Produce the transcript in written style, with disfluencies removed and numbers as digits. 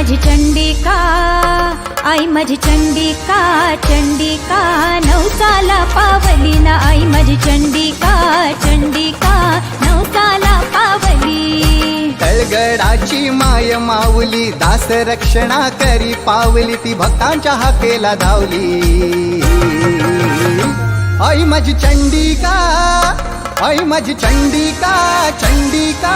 माझी चंडिका, आई माझी चंडिका, चंडिका नवसाला पावली ना, आई माझी चंडिका, चंडिका नवसाला पावली. तळगडाची माय माऊली, दास रक्षणा करी पावली, ती भक्तांच्या हाकेला धावली. आई माझी चंडिका, आई माझी चंडिका, चंडिका